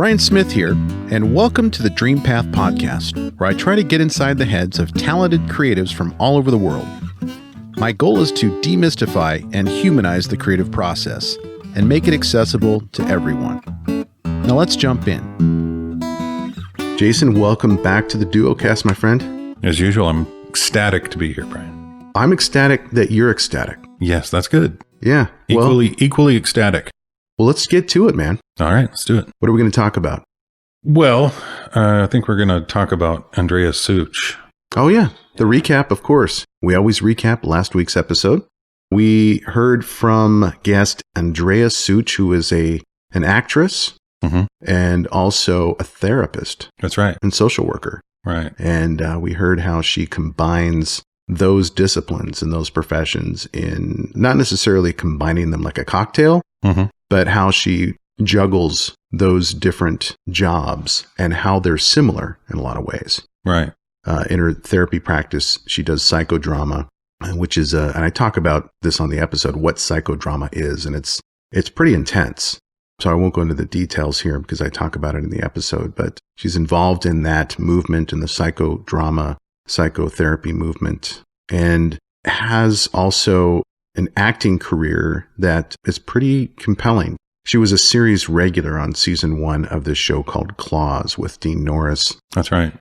Brian Smith here, and welcome to the Dream Path Podcast, where I try to get inside the heads of talented creatives from all over the world. My goal is to demystify and humanize the creative process and make it accessible to everyone. Now let's jump in. Jason, welcome back to the Duocast, my friend. As usual, I'm ecstatic to be here, Brian. I'm ecstatic that you're ecstatic. Yes, that's good. Yeah. Equally ecstatic. Well, let's get to it, man. All right, let's do it. What are we going to talk about? Well, I think we're going to talk about Andrea Sooch. Oh, yeah. The recap, of course. We always recap last week's episode. We heard from guest Andrea Sooch, who is an actress and also a therapist. That's right. And social worker. Right. And we heard how she combines those disciplines and those professions in not necessarily combining them like a cocktail, but how she juggles those different jobs and how they're similar in a lot of ways. Right. In her therapy practice, she does psychodrama, which is, and I talk about this on the episode, what psychodrama is, and it's pretty intense. So I won't go into the details here because I talk about it in the episode, but she's involved in that movement, in the psychodrama, psychotherapy movement, and has also an acting career that is pretty compelling. She was a series regular on season 1 of this show called Claws with Dean Norris. That's right.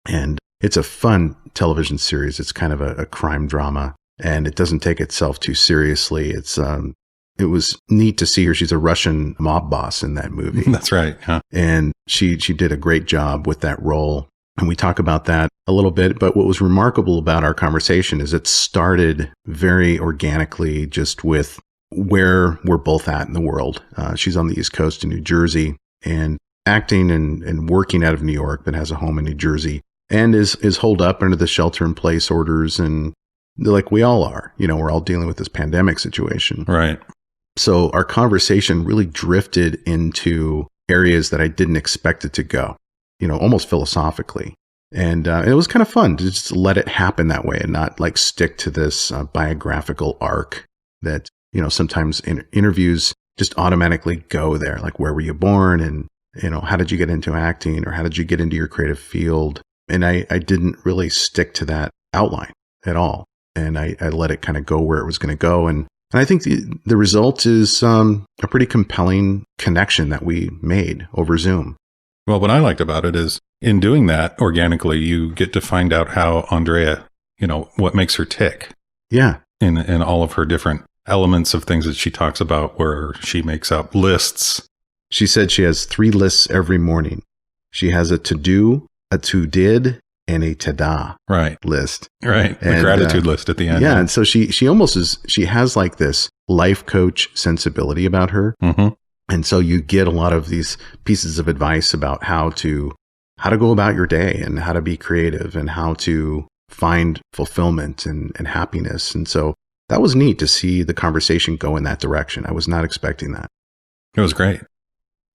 And it's a fun television series. It's kind of a crime drama, and it doesn't take itself too seriously. It was neat to see her. She's a Russian mob boss in that movie. That's right. Huh? And she did a great job with that role. And we talk about that a little bit. But what was remarkable about our conversation is it started very organically just with where we're both at in the world. She's on the East Coast in New Jersey and acting and working out of New York, but has a home in New Jersey and is holed up under the shelter-in-place orders. And like we all are, we're all dealing with this pandemic situation. Right. So our conversation really drifted into areas that I didn't expect it to go, almost philosophically. And it was kind of fun to just let it happen that way and not like stick to this biographical arc that, sometimes in interviews just automatically go there. Like, where were you born? And, how did you get into acting, or how did you get into your creative field? And I didn't really stick to that outline at all. And I let it kind of go where it was going to go. And I think the result is a pretty compelling connection that we made over Zoom. Well, what I liked about it is in doing that organically, you get to find out how Andrea, what makes her tick. Yeah. In all of her different elements of things that she talks about, where she makes up lists. She said she has 3 lists every morning. She has a to-do, a to-did, and a ta-da list. Right. And, the gratitude list at the end. Yeah. And so she almost she has like this life coach sensibility about her. And so you get a lot of these pieces of advice about how to go about your day and how to be creative and how to find fulfillment and happiness. And so that was neat to see the conversation go in that direction. I was not expecting that. It was great.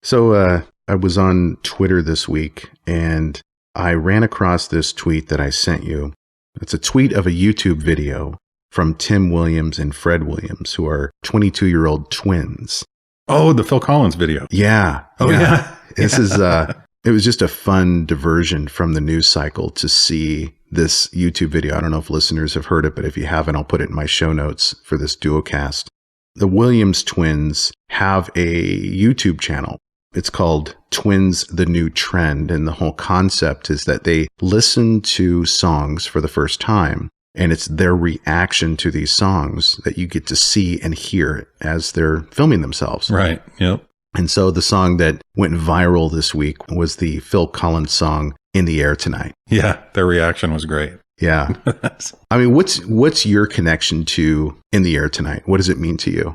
So I was on Twitter this week and I ran across this tweet that I sent you. It's a tweet of a YouTube video from Tim Williams and Fred Williams, who are 22-year-old twins. Oh, the Phil Collins video. Yeah. Oh, yeah. This is, it was just a fun diversion from the news cycle to see this YouTube video. I don't know if listeners have heard it, but if you haven't, I'll put it in my show notes for this Duocast. The Williams twins have a YouTube channel. It's called Twins, the New Trend. And the whole concept is that they listen to songs for the first time. And it's their reaction to these songs that you get to see and hear as they're filming themselves. Right. Yep. And so the song that went viral this week was the Phil Collins song, In the Air Tonight. Yeah. Their reaction was great. Yeah. I mean, what's your connection to In the Air Tonight? What does it mean to you?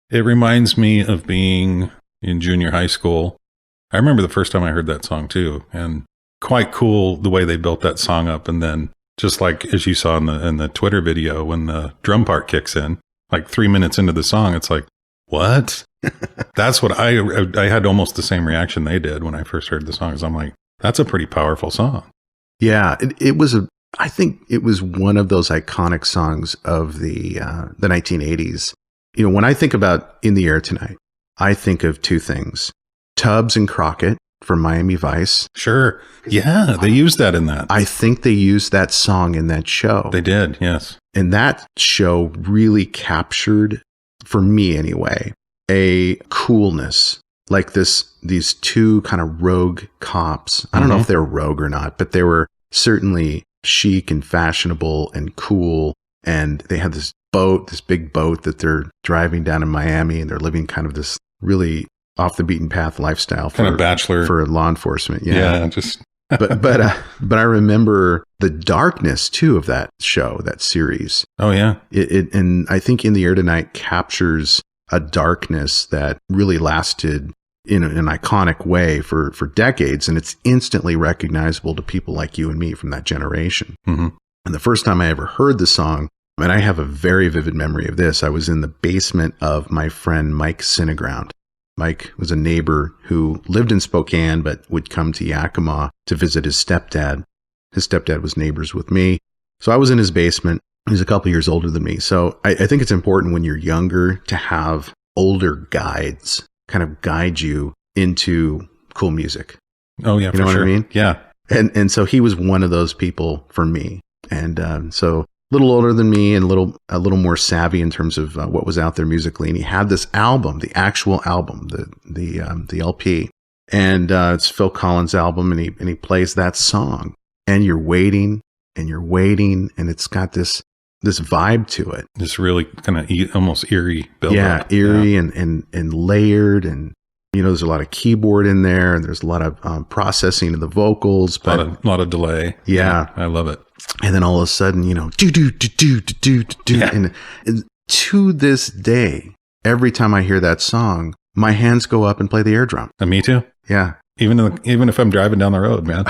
It reminds me of being in junior high school. I remember the first time I heard that song too, and quite cool the way they built that song up. And then just like as you saw in the Twitter video, when the drum part kicks in, like 3 minutes into the song, it's like, what? That's what I had almost the same reaction they did when I first heard the song. I'm like, that's a pretty powerful song. Yeah, I think it was one of those iconic songs of the 1980s. When I think about In the Air Tonight, I think of 2 things. Tubbs and Crockett for Miami Vice. Sure. Yeah, they used that in that. I think they used that song in that show. They did, yes. And that show really captured, for me anyway, a coolness. Like these two kind of rogue cops. I don't know if they were rogue or not, but they were certainly chic and fashionable and cool. And they had this big boat that they're driving down in Miami, and they're living kind of this really off the beaten path lifestyle kind of bachelor for law enforcement. Yeah, just but I remember the darkness too of that show, that series. Oh yeah. It and I think In the Air Tonight captures a darkness that really lasted in an iconic way for decades, and it's instantly recognizable to people like you and me from that generation. And the first time I ever heard the song, and I have a very vivid memory of this, I was in the basement of my friend Mike Cineground. Mike was a neighbor who lived in Spokane but would come to Yakima to visit his stepdad. His stepdad was neighbors with me. So I was in his basement. He's a couple years older than me. So I think it's important when you're younger to have older guides kind of guide you into cool music. Oh yeah, you know what I mean? Yeah. And so he was one of those people for me. And so a little older than me and a little more savvy in terms of what was out there musically. And he had this album, the actual album, the LP, and it's Phil Collins' album, and he plays that song, and you're waiting, and it's got this vibe to it. This really kind of almost eerie build up. Eerie and layered, and there's a lot of keyboard in there, and there's a lot of processing of the vocals, but a lot of delay. Yeah, I love it. And then all of a sudden, do, and to this day, every time I hear that song, my hands go up and play the air drum. And me too. Yeah, even if I'm driving down the road, man.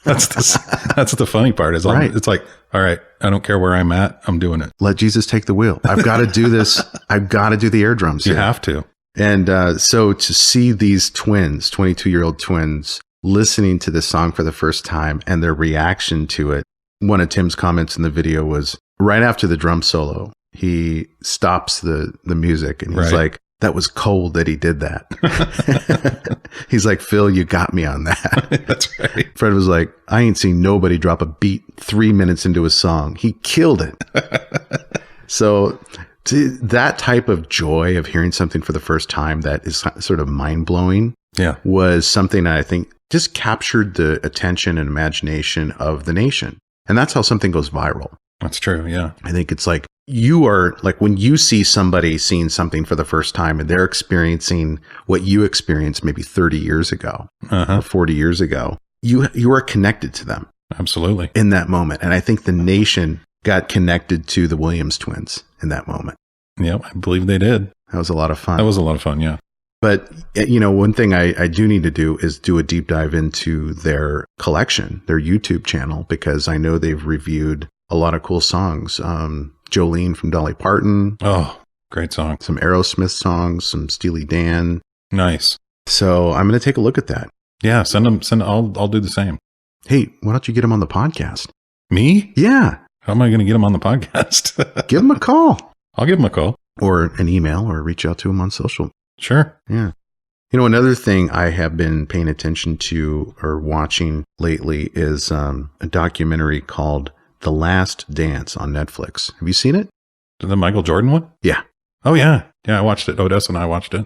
That's the funny part. Is right. It's like, all right, I don't care where I'm at, I'm doing it. Let Jesus take the wheel. I've got to do this. I've got to do the air drums. You have to. And so to see these twins, 22-year-old twins, listening to this song for the first time and their reaction to it. One of Tim's comments in the video was right after the drum solo, he stops the music and he's like, that was cold that he did that. He's like, Phil, you got me on that. That's right. Fred was like, I ain't seen nobody drop a beat 3 minutes into a song. He killed it. So that type of joy of hearing something for the first time that is sort of mind-blowing was something that I think just captured the attention and imagination of the nation. And that's how something goes viral. That's true, yeah. I think it's like you are, like when you see somebody seeing something for the first time and they're experiencing what you experienced maybe 30 years ago or 40 years ago, you are connected to them. Absolutely. In that moment. And I think the nation got connected to the Williams twins in that moment. Yeah, I believe they did. That was a lot of fun. That was a lot of fun, yeah. But, one thing I do need to do is do a deep dive into their collection, their YouTube channel, because I know they've reviewed a lot of cool songs. Jolene from Dolly Parton. Oh, great song. Some Aerosmith songs, some Steely Dan. Nice. So I'm going to take a look at that. Yeah, send them. I'll do the same. Hey, why don't you get them on the podcast? Me? Yeah. How am I going to get them on the podcast? Give them a call. I'll give them a call. Or an email, or reach out to them on social. Sure. Yeah. Another thing I have been paying attention to or watching lately is a documentary called The Last Dance on Netflix. Have you seen it? The Michael Jordan one? Yeah. Oh, yeah. Yeah, I watched it. Odessa and I watched it.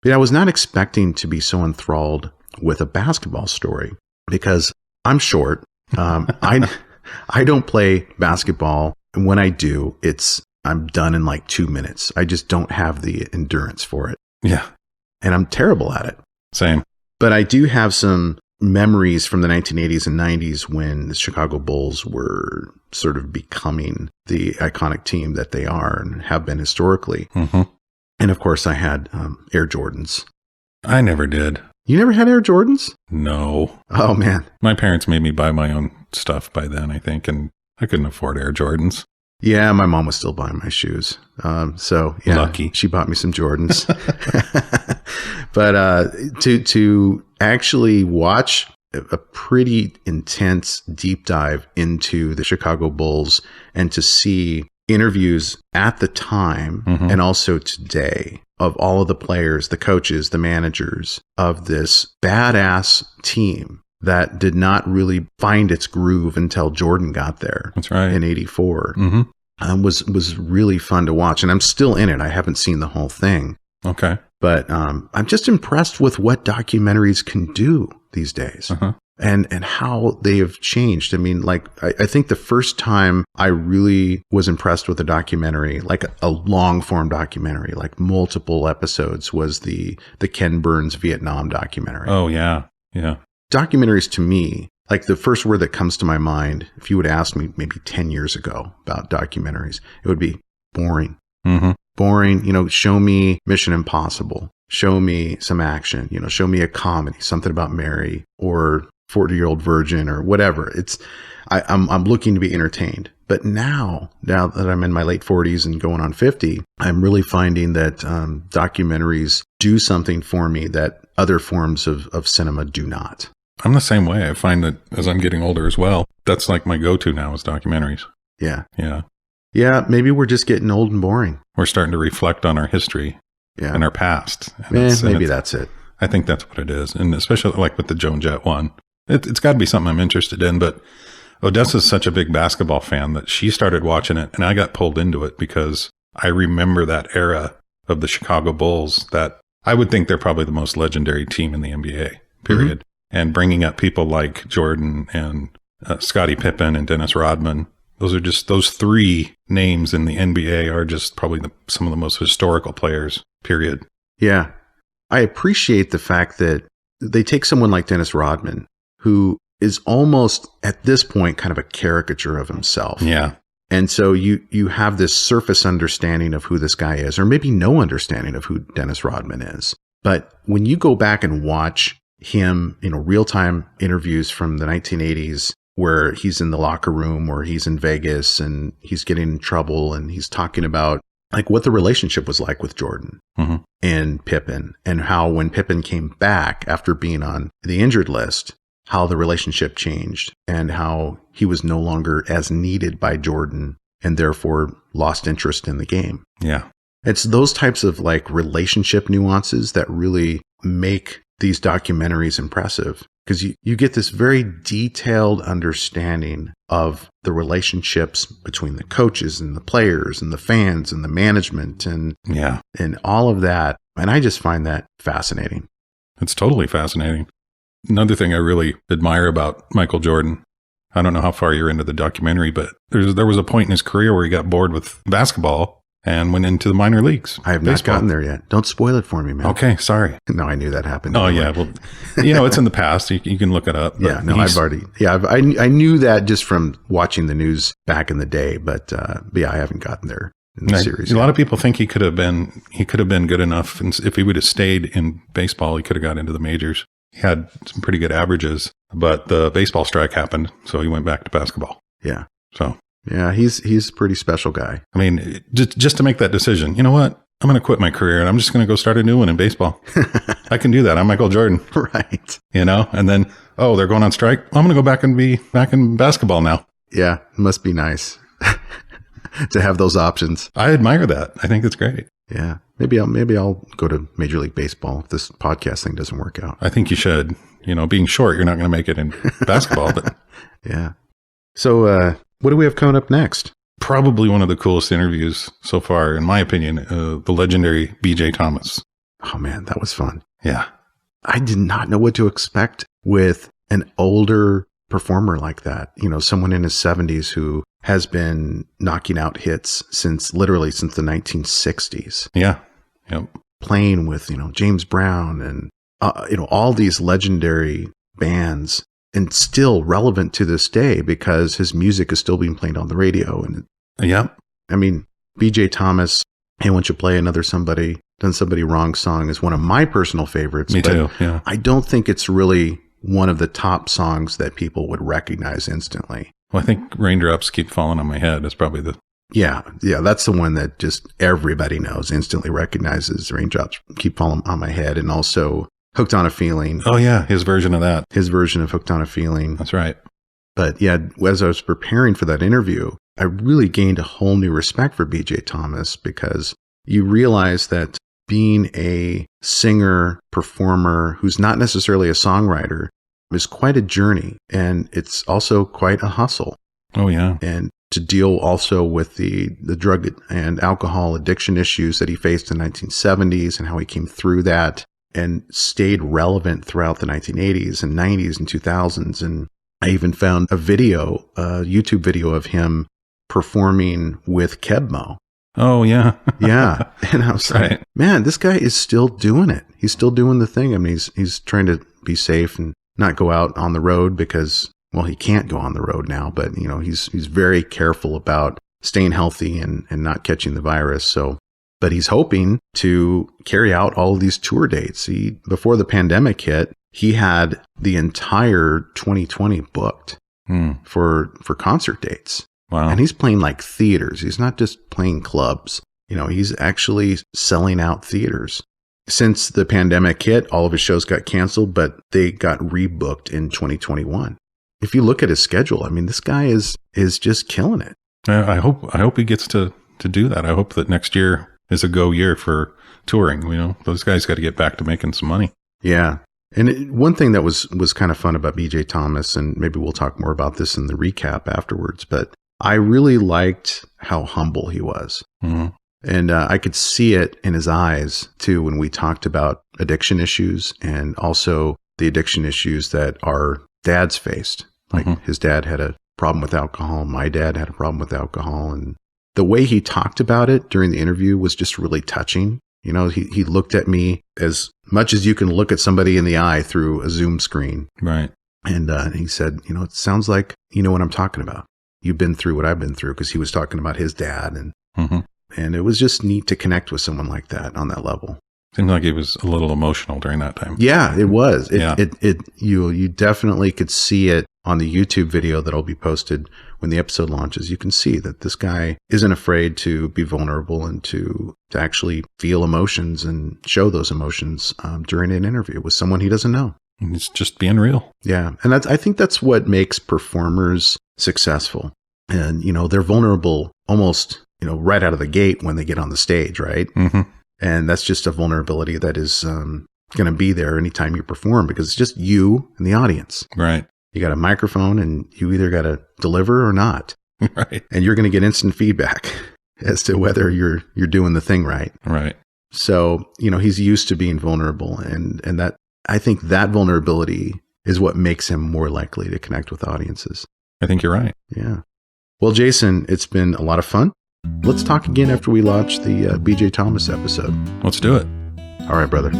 But I was not expecting to be so enthralled with a basketball story because I'm short. I don't play basketball. And when I do, I'm done in like 2 minutes. I just don't have the endurance for it. Yeah. And I'm terrible at it. Same. But I do have some memories from the 1980s and 90s when the Chicago Bulls were sort of becoming the iconic team that they are and have been historically. Mm-hmm. And of course, I had Air Jordans. I never did. You never had Air Jordans? No. Oh, man. My parents made me buy my own stuff by then, I think, and I couldn't afford Air Jordans. Yeah, my mom was still buying my shoes. So, yeah, lucky. She bought me some Jordans. But to actually watch a pretty intense deep dive into the Chicago Bulls and to see interviews at the time and also today of all of the players, the coaches, the managers of this badass team that did not really find its groove until Jordan got there. That's right. In 84. Mm-hmm. Was really fun to watch. And I'm still in it. I haven't seen the whole thing. Okay. But I'm just impressed with what documentaries can do these days. Uh-huh. And how they have changed. I mean, like, I think the first time I really was impressed with a documentary, like a long form documentary, like multiple episodes, was the Ken Burns Vietnam documentary. Oh, yeah. Yeah. Documentaries to me, like the first word that comes to my mind, if you would ask me maybe 10 years ago about documentaries, it would be boring. Mm-hmm. Boring, show me Mission Impossible. Show me some action, show me a comedy, something about Mary or 40-Year-Old Virgin or whatever. I'm looking to be entertained. But now that I'm in my late 40s and going on 50, I'm really finding that documentaries do something for me that other forms of cinema do not. I'm the same way. I find that as I'm getting older as well, that's like my go-to now is documentaries. Yeah. Yeah. Yeah, maybe we're just getting old and boring. We're starting to reflect on our history and our past. And maybe that's it. I think that's what it is. And especially like with the Joan Jett one. It's got to be something I'm interested in, but Odessa's such a big basketball fan that she started watching it, and I got pulled into it because I remember that era of the Chicago Bulls that I would think they're probably the most legendary team in the NBA, period. Mm-hmm. And bringing up people like Jordan and Scottie Pippen and Dennis Rodman, those three names in the NBA are just probably some of the most historical players, period. Yeah. I appreciate the fact that they take someone like Dennis Rodman, who is almost at this point kind of a caricature of himself. Yeah. And so you have this surface understanding of who this guy is, or maybe no understanding of who Dennis Rodman is. But when you go back and watch him, real-time interviews from the 1980s, where he's in the locker room or he's in Vegas and he's getting in trouble and he's talking about like what the relationship was like with Jordan mm-hmm. and Pippen, and how when Pippen came back after being on the injured list, how the relationship changed and how he was no longer as needed by Jordan and therefore lost interest in the game. Yeah. It's those types of like relationship nuances that really make these documentaries impressive, because you get this very detailed understanding of the relationships between the coaches and the players and the fans and the management and all of that. And I just find that fascinating. It's totally fascinating. Another thing I really admire about Michael Jordan, I don't know how far you're into the documentary, but there was a point in his career where he got bored with basketball and went into the minor leagues. I have not gotten there yet. Don't spoil it for me, man. Okay, sorry. No, I knew that happened. Oh, yeah. Well, it's in the past. You can look it up. Yeah, no, I knew that just from watching the news back in the day, but I haven't gotten there in the series. A lot of people think he could have been good enough. And if he would have stayed in baseball, he could have got into the majors. He had some pretty good averages, but the baseball strike happened, so he went back to basketball. Yeah. So. Yeah, he's a pretty special guy. I mean, just to make that decision, you know what? I'm going to quit my career and I'm just going to go start a new one in baseball. I can do that. I'm Michael Jordan. Right. And then, they're going on strike. I'm going to go back and be back in basketball now. Yeah, it must be nice to have those options. I admire that. I think it's great. Yeah. Maybe I'll go to Major League Baseball if this podcast thing doesn't work out. I think you should. Being short, you're not going to make it in basketball, but yeah. So, what do we have coming up next? Probably one of the coolest interviews so far, in my opinion, the legendary BJ Thomas. Oh, man, that was fun. Yeah. I did not know what to expect with an older performer like that. Someone in his 70s who has been knocking out hits since the 1960s. Yeah. Yep. Playing with, James Brown and, all these legendary bands. And still relevant to this day because his music is still being played on the radio. And I mean, BJ Thomas, Hey, Won't You Play Another Done Somebody Wrong song is one of my personal favorites. Me too, yeah. I don't think it's really one of the top songs that people would recognize instantly. Well, I think Raindrops Keep Falling on My Head is probably the... Yeah, that's the one that just everybody knows, instantly recognizes. Raindrops Keep Falling on My Head, and also Hooked on a Feeling. Oh, yeah. His version of that. His version of Hooked on a Feeling. That's right. But yeah, as I was preparing for that interview, I really gained a whole new respect for BJ Thomas, because you realize that being a singer, performer who's not necessarily a songwriter is quite a journey, and it's also quite a hustle. Oh, yeah. And to deal also with the drug and alcohol addiction issues that he faced in the 1970s and how he came through that and stayed relevant throughout the 1980s and 90s and 2000s. And I even found a YouTube video of him performing with Kebmo. Oh, yeah. Yeah. And I was like, man, this guy is still doing it. He's still doing the thing. I mean, he's trying to be safe and not go out on the road because, well, he can't go on the road now, but he's very careful about staying healthy and not catching the virus. So, but he's hoping to carry out all of these tour dates. Before the pandemic hit, he had the entire 2020 booked for concert dates. Wow. And he's playing like theaters. He's not just playing clubs. He's actually selling out theaters. Since the pandemic hit, all of his shows got canceled, but they got rebooked in 2021. If you look at his schedule, I mean, this guy is just killing it. I hope he gets to do that. I hope that next year is a go year for touring. Those guys got to get back to making some money. Yeah. And one thing that was kind of fun about BJ Thomas, and maybe we'll talk more about this in the recap afterwards, but I really liked how humble he was. Mm-hmm. And I could see it in his eyes, too, when we talked about addiction issues and also the addiction issues that our dads faced. Like his dad had a problem with alcohol. My dad had a problem with alcohol. And the way he talked about it during the interview was just really touching. He looked at me as much as you can look at somebody in the eye through a Zoom screen. Right. And he said, it sounds like you know what I'm talking about. You've been through what I've been through, because he was talking about his dad. And it was just neat to connect with someone like that on that level. Seemed like he was a little emotional during that time. Yeah, it was. Yeah. You definitely could see it on the YouTube video that'll be posted when the episode launches. You can see that this guy isn't afraid to be vulnerable and to actually feel emotions and show those emotions during an interview with someone he doesn't know. He's just being real. Yeah. And I think that's what makes performers successful. And, they're vulnerable almost, right out of the gate when they get on the stage, right? Mm-hmm. And that's just a vulnerability that is going to be there anytime you perform, because it's just you and the audience. Right. You got a microphone and you either got to deliver or not. Right. And you're going to get instant feedback as to whether you're doing the thing right. Right. So, he's used to being vulnerable, and that, I think that vulnerability is what makes him more likely to connect with audiences. I think you're right. Yeah. Well, Jason, it's been a lot of fun. Let's talk again after we launch the BJ Thomas episode. Let's do it. All right, brother.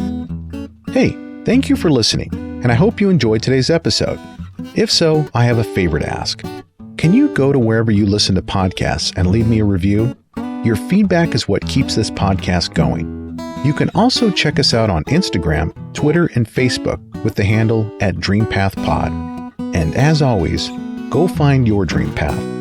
Hey, thank you for listening, and I hope you enjoyed today's episode. If so, I have a favor to ask. Can you go to wherever you listen to podcasts and leave me a review? Your feedback is what keeps this podcast going. You can also check us out on Instagram, Twitter, and Facebook with the handle @DreamPathPod. And as always, go find your dream path.